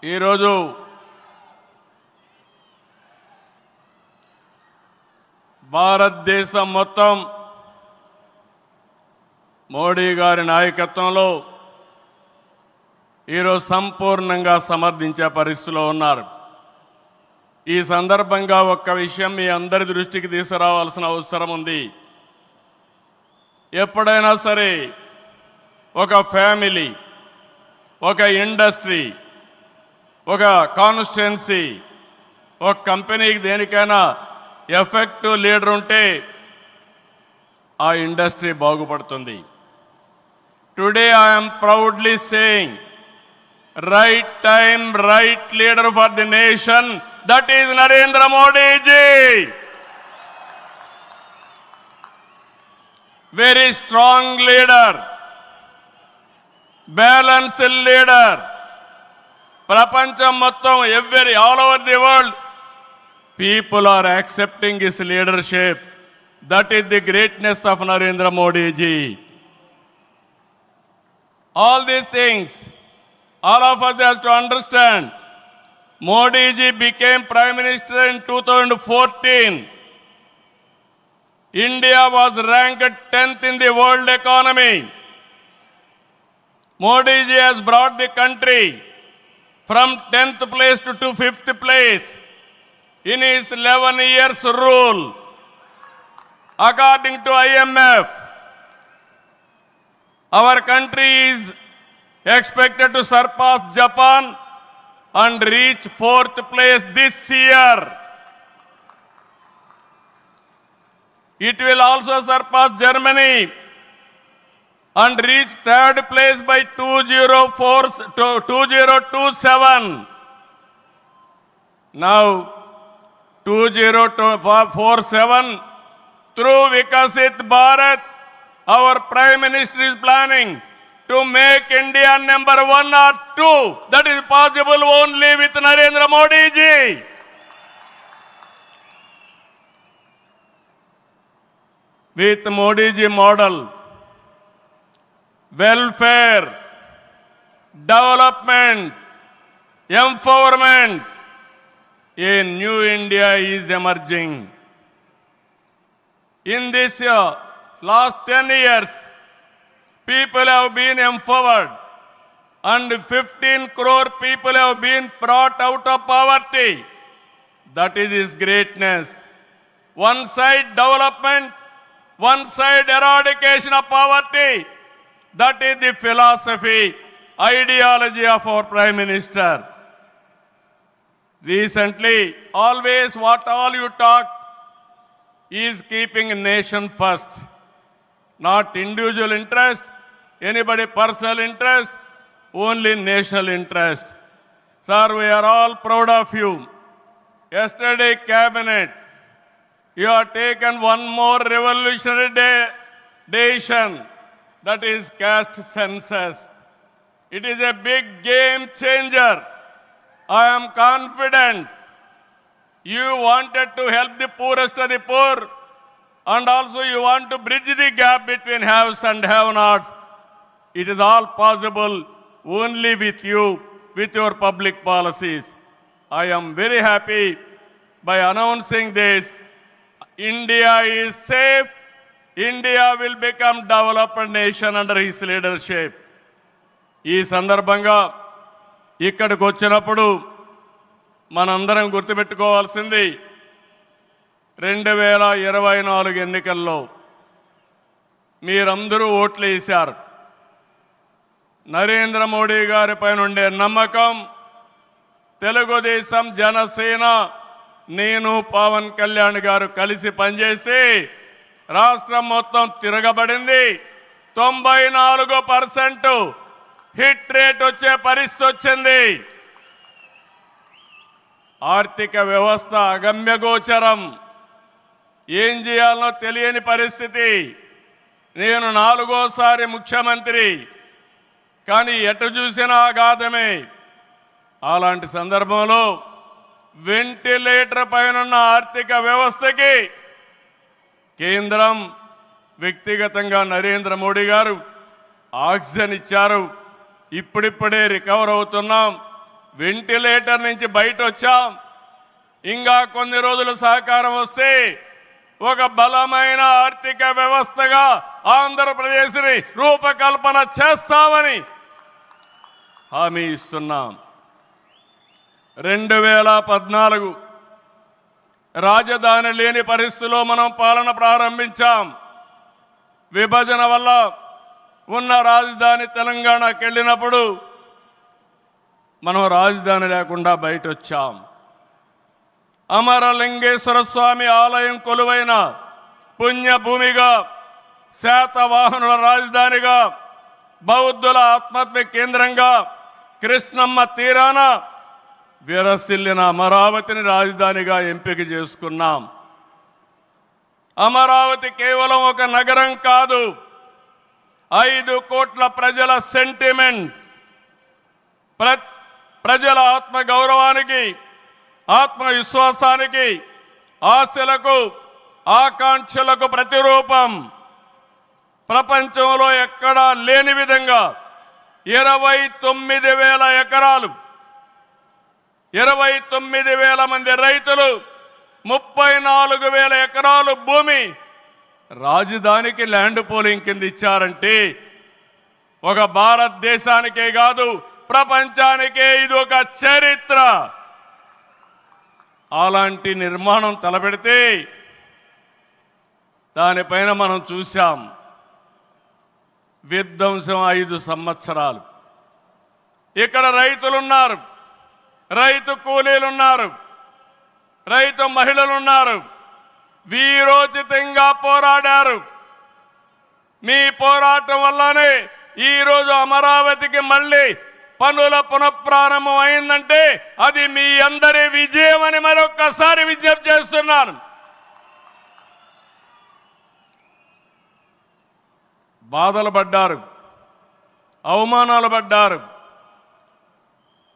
ఈరోజు భారతదేశం మొత్తం మోడీ గారి నాయకత్వంలో ఈరోజు సంపూర్ణంగా సమర్థించే పరిస్థితిలో ఉన్నారు. ఈ సందర్భంగా ఒక్క విషయం మీ అందరి దృష్టికి తీసుకురావాల్సిన అవసరం ఉంది. ఎప్పుడైనా సరే ఒక ఫ్యామిలీ, ఒక ఇండస్ట్రీ, ఒక కాన్స్టిట్యుయెన్సీ, ఒక కంపెనీకి దేనికైనా ఎఫెక్టివ్ లీడర్ ఉంటే ఆ ఇండస్ట్రీ బాగుపడుతుంది. Today I'm proudly saying right time right leader for the nation, that is Narendra Modi ji. Very strong leader, balanced leader. ప్రపంచం మొత్తం all over the world people are accepting his leadership. That is the greatness of Narendra Modi ji. All these things, all of us have to understand. Modi ji became Prime Minister in 2014. India was ranked 10th in the world economy. Modi ji has brought the country from 10th place to 5th place in his 11 years rule. According to IMF, our country is expected to surpass Japan and reach 4th place this year. It will also surpass Germany and reach 3rd place by 2027. Now 2047, through Vikasit Bharat, our Prime Minister is planning to make India number 1 or 2. That is possible only with Narendra Modi ji. With Modi ji model, welfare, development, empowerment, a new India is emerging. In this last 10 years, people have been empowered and 15 crore people have been brought out of poverty. That is his greatness. One side development, one side eradication of poverty. That is the philosophy, ideology of our Prime Minister. Recently, always what all you talk is keeping nation first, not individual interest, anybody personal interest, only national interest. Sir, we are all proud of you. Yesterday, cabinet, you have taken one more revolutionary decision, that is caste census. It is a big game changer. I am confident you wanted to help the poorest of the poor, and also you want to bridge the gap between haves and have-nots. It is all possible only with you, with your public policies. I am very happy by announcing this. India is safe. India will become developed nation under his leadership. ఈ సందర్భంగా ఇక్కడికి వచ్చినప్పుడు మనందరం గుర్తుపెట్టుకోవాల్సింది 2024 ఎన్నికల్లో మీరందరూ ఓట్లు వేశారు. నరేంద్ర మోడీ గారి పైన ఉండే నమ్మకం, తెలుగుదేశం, జనసేన, నేను, పవన్ కళ్యాణ్ గారు కలిసి పనిచేసి రాష్ట్రం మొత్తం తిరగబడింది. 94% హిట్ రేట్ వచ్చే పరిస్థితి వచ్చింది. ఆర్థిక వ్యవస్థ అగమ్యగోచరం, ఏం చేయాలనో తెలియని పరిస్థితి. నేను 4వసారి ముఖ్యమంత్రి, కానీ ఎటు చూసినా ఆఘాతమే. అలాంటి సందర్భంలో వెంటిలేటర్ పైనున్న ఆర్థిక వ్యవస్థకి కేంద్రం, వ్యక్తిగతంగా నరేంద్ర మోడీ గారు ఆక్సిజన్ ఇచ్చారు. ఇప్పుడిప్పుడే రికవర్ అవుతున్నాం. వెంటిలేటర్ నుంచి బయట వచ్చాం. ఇంకా కొన్ని రోజులు సహకారం వస్తే ఒక బలమైన ఆర్థిక వ్యవస్థగా ఆంధ్రప్రదేశ్ని రూపకల్పన చేస్తామని హామీ ఇస్తున్నాం. 2014 రాజధాని లేని పరిస్థితిలో మనం పాలన ప్రారంభించాం. విభజన వల్ల ఉన్న రాజధాని తెలంగాణకి వెళ్ళినప్పుడు మనం రాజధాని లేకుండా బయట వచ్చాం. అమరలింగేశ్వర స్వామి ఆలయం కొలువైన పుణ్యభూమిగా, శాతవాహనుల రాజధానిగా, బౌద్ధుల ఆత్మహత్య కేంద్రంగా, కృష్ణమ్మ తీరాన విరసిల్లిన అమరావతిని రాజధానిగా ఎంపిక చేసుకున్నాం. అమరావతి కేవలం ఒక నగరం కాదు, 5 కోట్ల ప్రజల సెంటిమెంట్. ప్రజల ఆత్మ గౌరవానికి, ఆత్మవిశ్వాసానికి, ఆశలకు, ఆకాంక్షలకు ప్రతిరూపం. ప్రపంచంలో ఎక్కడా లేని విధంగా 29,000 ఎకరాలు, 29,000 మంది రైతులు, 34,000 ఎకరాలు భూమి రాజధానికి ల్యాండ్ పోలింగ్ కింద ఇచ్చారంటే ఒక భారతదేశానికే కాదు ప్రపంచానికే ఇది ఒక చరిత్ర. అలాంటి నిర్మాణం తలపెడితే దానిపైన మనం చూశాం విధ్వంసం 5 సంవత్సరాలు. ఇక్కడ రైతులున్నారు, రైతు కూలీలున్నారు, రైతు మహిళలున్నారు, వీరోచితంగా పోరాడారు. మీ పోరాటం వల్లనే ఈరోజు అమరావతికి మళ్ళీ పనుల పునఃప్రారంభం అయిందంటే అది మీ అందరి విజయం అని మరొక్కసారి విజ్ఞప్తి చేస్తున్నాను. బాధలు పడ్డారు, అవమానాలు పడ్డారు,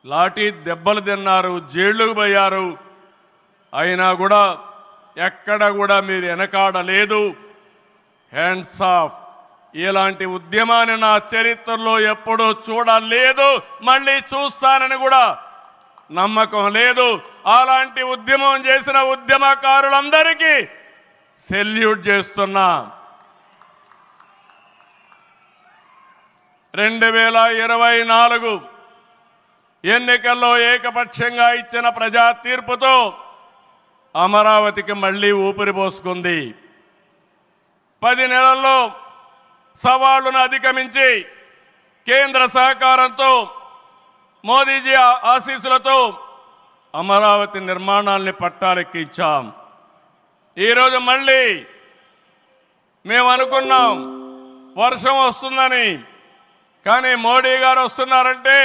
లాఠీ దెబ్బలు తిన్నారు, జైళ్లకు పోయారు. అయినా కూడా ఎక్కడ కూడా మీరు వెనకాడలేదు. Hands of. ఇలాంటి ఉద్యమాన్ని నా చరిత్రలో ఎప్పుడూ చూడలేదు, మళ్ళీ చూస్తానని కూడా నమ్మకం లేదు. అలాంటి ఉద్యమం చేసిన ఉద్యమకారులందరికీ సెల్యూట్ చేస్తున్నా. 2024 ఎన్నికల్లో ఏకపక్షంగా ఇచ్చిన ప్రజా తీర్పుతో అమరావతికి మళ్ళీ ఊపిరి పోసుకుంది. 10 నెలల్లో సవాళ్లను అధిగమించి కేంద్ర సహకారంతో, మోదీజీ ఆశీస్సులతో అమరావతి నిర్మాణాల్ని పట్టాలెక్కించాం. ఈరోజు మళ్ళీ మేము అనుకున్నాం వర్షం వస్తుందని, కానీ మోడీ గారు వస్తున్నారంటే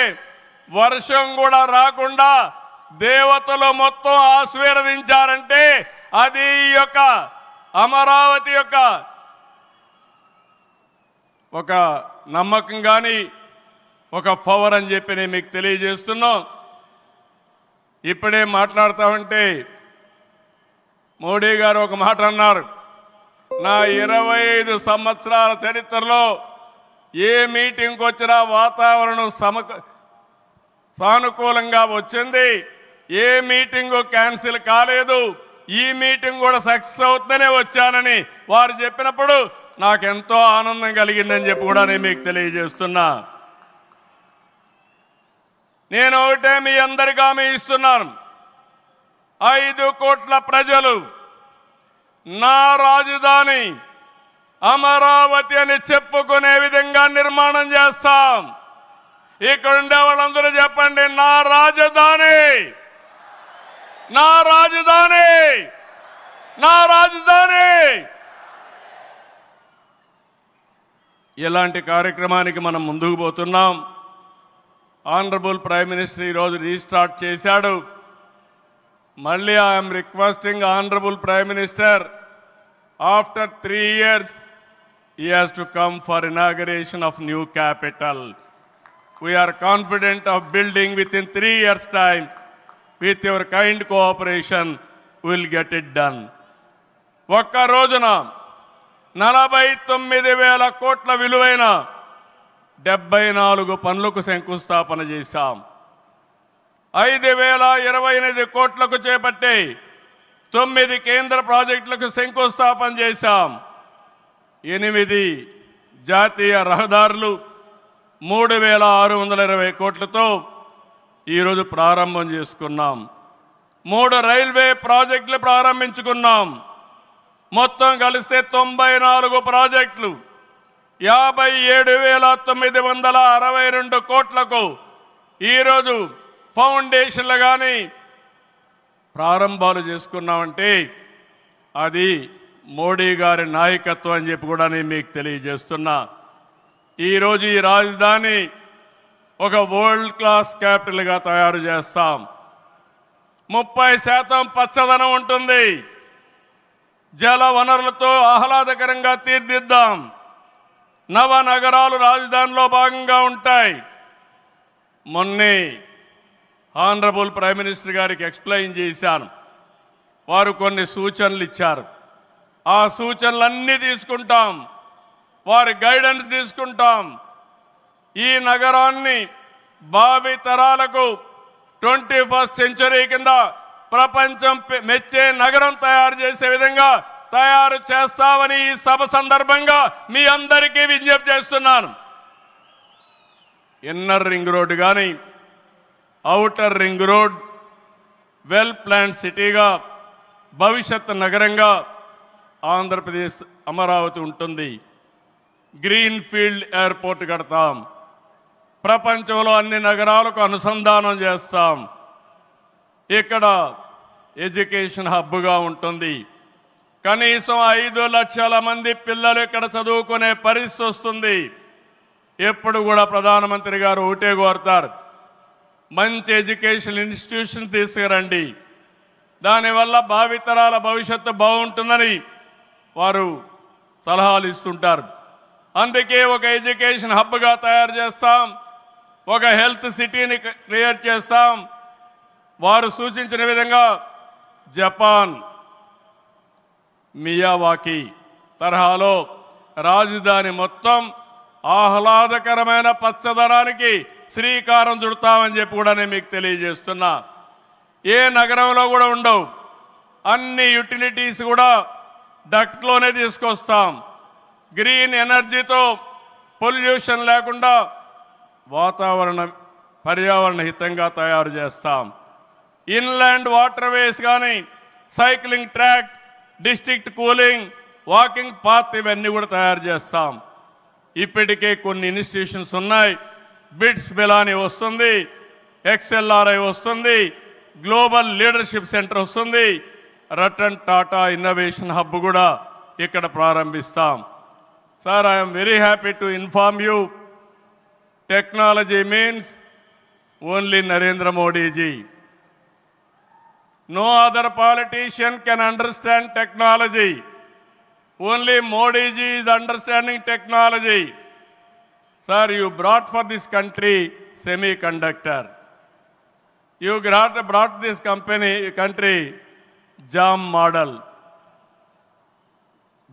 వర్షం కూడా రాకుండా దేవతలు మొత్తం ఆశీర్వదించారంటే అది ఈ యొక్క అమరావతి యొక్క ఒక నమ్మకం కానీ ఒక పవర్ అని చెప్పి నేను మీకు తెలియజేస్తున్నాం. ఇప్పుడే మాట్లాడుతామంటే మోడీ గారు ఒక మాట అన్నారు, నా 25 సంవత్సరాల చరిత్రలో ఏ మీటింగ్కి వచ్చినా వాతావరణం సానుకూలంగా వచ్చింది, ఏ మీటింగు క్యాన్సిల్ కాలేదు, ఈ మీటింగ్ కూడా సక్సెస్ అవుతుందనే వచ్చానని వారు చెప్పినప్పుడు నాకెంతో ఆనందం కలిగిందని చెప్పి కూడా నేను మీకు తెలియజేస్తున్నా. నేను ఒకటే మీ అందరికీ హామీ ఇస్తున్నాను, 5 కోట్ల ప్రజలు నా రాజధాని అమరావతి అని చెప్పుకునే విధంగా నిర్మాణం చేస్తాం. ఇక్కడ ఉండే వాళ్ళందరూ చెప్పండి, నా రాజధాని, నా రాజధాని, నా రాజధాని. ఇలాంటి కార్యక్రమానికి మనం ముందుకు పోతున్నాం. ఆనరబుల్ ప్రైమ్ మినిస్టర్ ఈరోజు రీస్టార్ట్ చేశాడు. మళ్ళీ I'm requesting honourable prime minister, after 3 years he has to come for inauguration of new capital. We are confident of building within 3 years time. With your kind cooperation we will get it done. ఒక్క రోజున 49,000 కోట్ల విలువైన 74 పనులకు శంకుస్థాపన చేశాం. 5,028 కోట్లకు చేపట్టి 9 కేంద్ర ప్రాజెక్టులకు శంకుస్థాపన చేశాం. 8 జాతీయ రహదారులు 3,620 కోట్లతో ఈరోజు ప్రారంభం చేసుకున్నాం. 3 రైల్వే ప్రాజెక్టులు ప్రారంభించుకున్నాం. మొత్తం కలిస్తే 94 ప్రాజెక్టులు 57,962 కోట్లకు ఈరోజు ఫౌండేషన్లు కానీ ప్రారంభాలు చేసుకున్నామంటే అది మోడీ గారి నాయకత్వం అని చెప్పి కూడా నేను మీకు తెలియజేస్తున్నా. ఈరోజు ఈ రాజధాని ఒక వరల్డ్ క్లాస్ క్యాపిటల్గా తయారు చేస్తాం. 30% పచ్చదనం ఉంటుంది. జల వనరులతో ఆహ్లాదకరంగా తీర్చిదిద్దాం. నవనగరాలు రాజధానిలో భాగంగా ఉంటాయి. మొన్నే ఆనరబుల్ ప్రైమ్ మినిస్టర్ గారికి ఎక్స్ప్లెయిన్ చేశాను. వారు కొన్ని సూచనలు ఇచ్చారు. ఆ సూచనలన్నీ తీసుకుంటాం. వారి గైడెన్స్ తీసుకుంటాం. ఈ నగరాన్ని భావి తరాలకు 21st సెంచరీ కింద ప్రపంచం మెచ్చే నగరం తయారు చేసే విధంగా తయారు చేస్తామని ఈ సభ సందర్భంగా మీ అందరికీ విజ్ఞప్తి చేస్తున్నాను. ఇన్నర్ రింగ్ రోడ్ కానీ outer ring road well plan సిటీగా భవిష్యత్ నగరంగా ఆంధ్రప్రదేశ్ అమరావతి ఉంటుంది. గ్రీన్ ఫీల్డ్ ఎయిర్పోర్ట్ కడతాం. ప్రపంచంలో అన్ని నగరాలకు అనుసంధానం చేస్తాం. ఇక్కడ ఎడ్యుకేషన్ హబ్గా ఉంటుంది. కనీసం 5 లక్షల మంది పిల్లలు ఇక్కడ చదువుకునే పరిస్థితి వస్తుంది. ఎప్పుడు కూడా ప్రధానమంత్రి గారు ఒకటే కోరుతారు, మంచి ఎడ్యుకేషన్ ఇన్స్టిట్యూషన్ తీసుకురండి. దానివల్ల భావితరాల భవిష్యత్తు బాగుంటుందని వారు సలహాలు ఇస్తుంటారు. అందుకే ఒక ఎడ్యుకేషన్ హబ్గా తయారు చేస్తాం. ఒక హెల్త్ సిటీని క్రియేట్ చేస్తాం. వారు సూచించిన విధంగా జపాన్ మియావాకి తరహాలో రాజధాని మొత్తం ఆహ్లాదకరమైన పచ్చదనానికి శ్రీకారం చుడతామని చెప్పి కూడా నేను మీకు తెలియజేస్తున్నా. ఏ నగరంలో కూడా ఉండవు. అన్ని యుటిలిటీస్ కూడా డక్ట్లోనే తీసుకొస్తాం. గ్రీన్ ఎనర్జీతో పొల్యూషన్ లేకుండా పర్యావరణ హితంగా తయారు చేస్తాం. ఇన్లాండ్ వాటర్ వేస్ కానీ cycling track, district cooling, walking path ఇవన్నీ కూడా తయారు చేస్తాం. ఇప్పటికే కొన్ని ఇన్స్టిట్యూషన్స్ ఉన్నాయి. బిట్స్ బిలాని వస్తుంది, XLRI వస్తుంది, గ్లోబల్ లీడర్షిప్ సెంటర్ వస్తుంది, రతన్ టాటా ఇన్నోవేషన్ హబ్ కూడా ఇక్కడ ప్రారంభిస్తాం. Sir, I'm very happy to inform you, technology means only Narendra Modiji. No other politician can understand technology. Only Modi ji is understanding technology. Sir, you brought for this country semiconductor. You brought this country JAM model.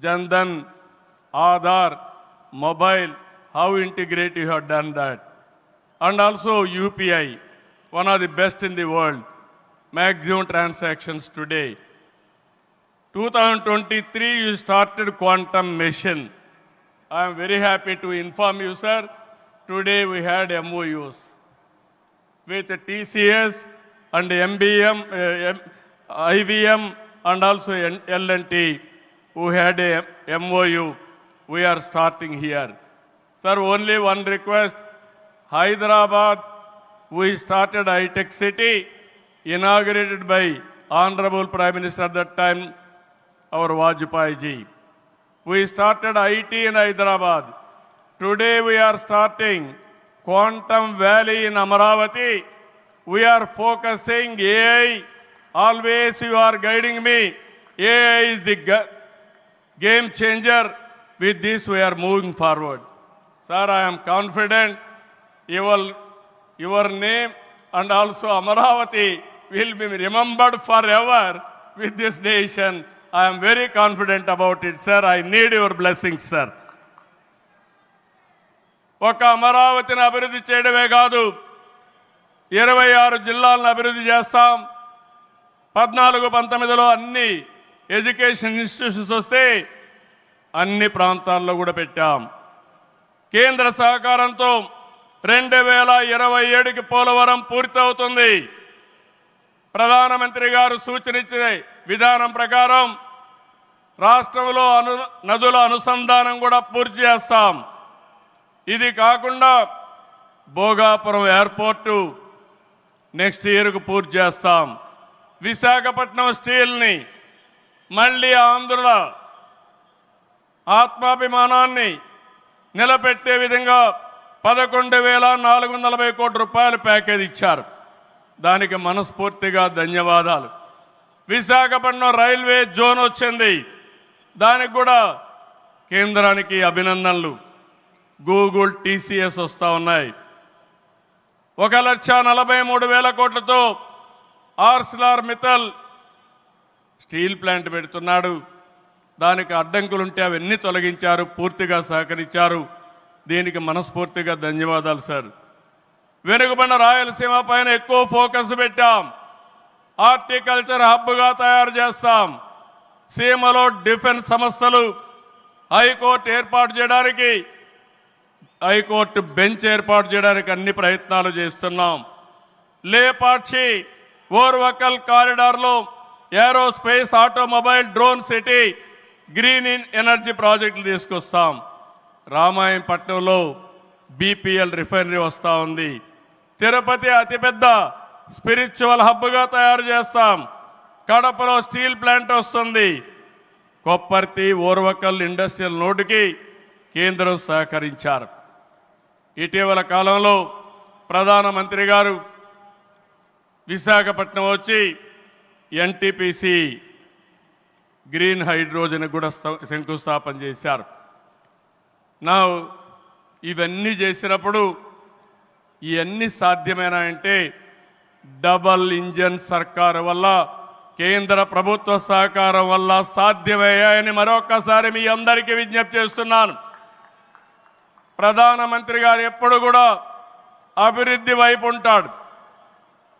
Jandan, Aadhaar, mobile, how integrated you have done that. And also UPI, one of the best in the world. Maximum transactions today. 2023 you started quantum mission. I am very happy to inform you, sir. Today we had MOUs with TCS and MBM, IBM and also L&T who had a MOU. We are starting here. Sir, only one request. Hyderabad, we started high-tech city, inaugurated by Honorable Prime Minister at that time, our Vajpayee ji. We started IT in Hyderabad. Today we are starting Quantum Valley in Amaravati. We are focusing AI. Always you are guiding me. AI is the game changer. With this we are moving forward. Sir, I am confident your name and also Amaravati will be remembered forever with this nation. I am very confident about it, sir. I need your blessings, sir. ఒక అమరావతిని అభివృద్ధి చేయడమే కాదు, 26 జిల్లాలను అభివృద్ధి చేస్తాం. 14-19లో అన్ని education institutions వస్తే అన్ని ప్రాంతాల్లో కూడా పెట్టాం. కేంద్ర సహకారంతో 2027కి పోలవరం పూర్తవుతుంది. ప్రధానమంత్రి గారు సూచనిచ్చే విధానం ప్రకారం రాష్ట్రంలో నదుల అనుసంధానం కూడా పూర్తి చేస్తాం. ఇది కాకుండా భోగాపురం ఎయిర్పోర్టు నెక్స్ట్ ఇయర్కు పూర్తి చేస్తాం. విశాఖపట్నం స్టీల్ని మళ్ళీ ఆంధ్రుల ఆత్మాభిమానాన్ని నిలబెట్టే విధంగా 11,440 కోట్ల రూపాయల ప్యాకేజ్ ఇచ్చారు. దానికి మనస్ఫూర్తిగా ధన్యవాదాలు. విశాఖపట్నం రైల్వే జోన్ వచ్చింది, దానికి కూడా కేంద్రానికి అభినందనలు. గూగుల్, టీసీఎస్ వస్తూ ఉన్నాయి. 1,43,000 కోట్లతో ఆర్సిలార్ మిత్తల్ స్టీల్ ప్లాంట్ పెడుతున్నాడు. దానికి అడ్డంకులుంటే అవన్నీ తొలగించారు, పూర్తిగా సహకరించారు. దీనికి మనస్ఫూర్తిగా ధన్యవాదాలు సార్. వెనుకబడిన రాయలసీమ పైన ఎక్కువ ఫోకస్ పెట్టాం. హార్టికల్చర్ హబ్గా తయారు చేస్తాం. సీమలో డిఫెన్స్ సంస్థలు, హైకోర్టు ఏర్పాటు చేయడానికి, హైకోర్టు బెంచ్ ఏర్పాటు చేయడానికి అన్ని ప్రయత్నాలు చేస్తున్నాం. లేపాక్షి ఓర్వకల్ కారిడార్లో aerospace, automobile, drone city, green energy ప్రాజెక్టులు తీసుకొస్తాం. రామాయంపట్నంలో బీపీఎల్ రిఫైనరీ వస్తూ ఉంది. తిరుపతి అతిపెద్ద స్పిరిచువల్ హబ్గా తయారు చేస్తాం. కడపలో స్టీల్ ప్లాంట్ వస్తుంది. కొప్పర్తి, ఓర్వకల్ ఇండస్ట్రియల్ నోటుకి కేంద్రం సహకరించారు. ఇటీవల కాలంలో ప్రధానమంత్రి గారు విశాఖపట్నం వచ్చి ఎన్టీపీసీ గ్రీన్ హైడ్రోజన్ కూడా శంకుస్థాపన చేశారు. నా ఇవన్నీ చేసినప్పుడు ఇవన్నీ సాధ్యమేనా అంటే డబల్ ఇంజన్ సర్కారు వల్ల, కేంద్ర ప్రభుత్వ సహకారం వల్ల సాధ్యమయ్యాయని మరొక్కసారి మీ అందరికీ విజ్ఞప్తి చేస్తున్నాను. ప్రధానమంత్రి గారు ఎప్పుడు కూడా అభివృద్ధి వైపు ఉంటాడు.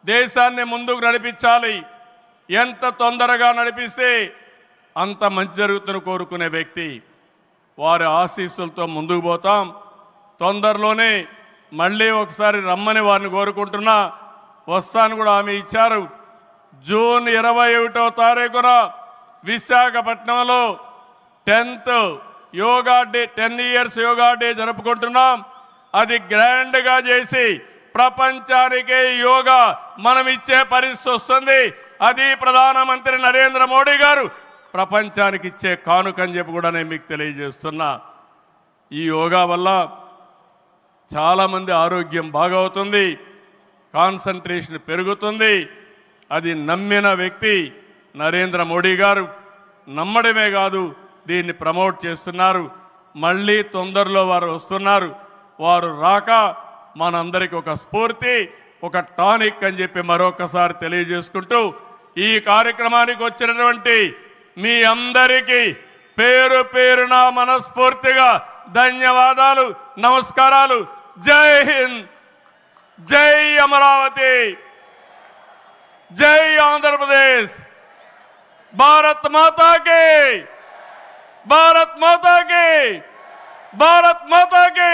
దేశాన్ని ముందుకు నడిపించాలి. ఎంత తొందరగా నడిపిస్తే అంత మంచి జరుగుతుందని కోరుకునే వ్యక్తి. వారి ఆశీస్సులతో ముందుకు పోతాం. తొందరలోనే మళ్ళీ ఒకసారి రమ్మని వారిని కోరుకుంటున్నా. వస్తాను కూడా హామీ ఇచ్చారు. జూన్ 21వ తారీఖున విశాఖపట్నంలో 10th yoga day, 10 years yoga day జరుపుకుంటున్నాం. అది గ్రాండ్గా చేసి ప్రపంచానికే యోగా మనం ఇచ్చే పరిస్థితి వస్తుంది. అది ప్రధానమంత్రి నరేంద్ర మోడీ గారు ప్రపంచానికి ఇచ్చే కానుకని చెప్పి కూడా నేను మీకు తెలియజేస్తున్నా. ఈ యోగా వల్ల చాలామంది ఆరోగ్యం బాగవుతుంది, కాన్సంట్రేషన్ పెరుగుతుంది. అది నమ్మిన వ్యక్తి నరేంద్ర మోడీ గారు. నమ్మడమే కాదు, దీన్ని ప్రమోట్ చేస్తున్నారు. మళ్ళీ తొందరలో వారు వస్తున్నారు. వారు రాక మనందరికీ ఒక స్ఫూర్తి, ఒక టానిక్ అని చెప్పి మరొకసారి తెలియజేసుకుంటూ ఈ కార్యక్రమానికి వచ్చినటువంటి మీ అందరికీ పేరు పేరున మనస్ఫూర్తిగా ధన్యవాదాలు, నమస్కారాలు. జై హింద్, జై అమరావతి, జై ఆంధ్రప్రదేశ్. భారత్ మాతా కి, భారత్ మాతా కి, భారత్ మాతా కి.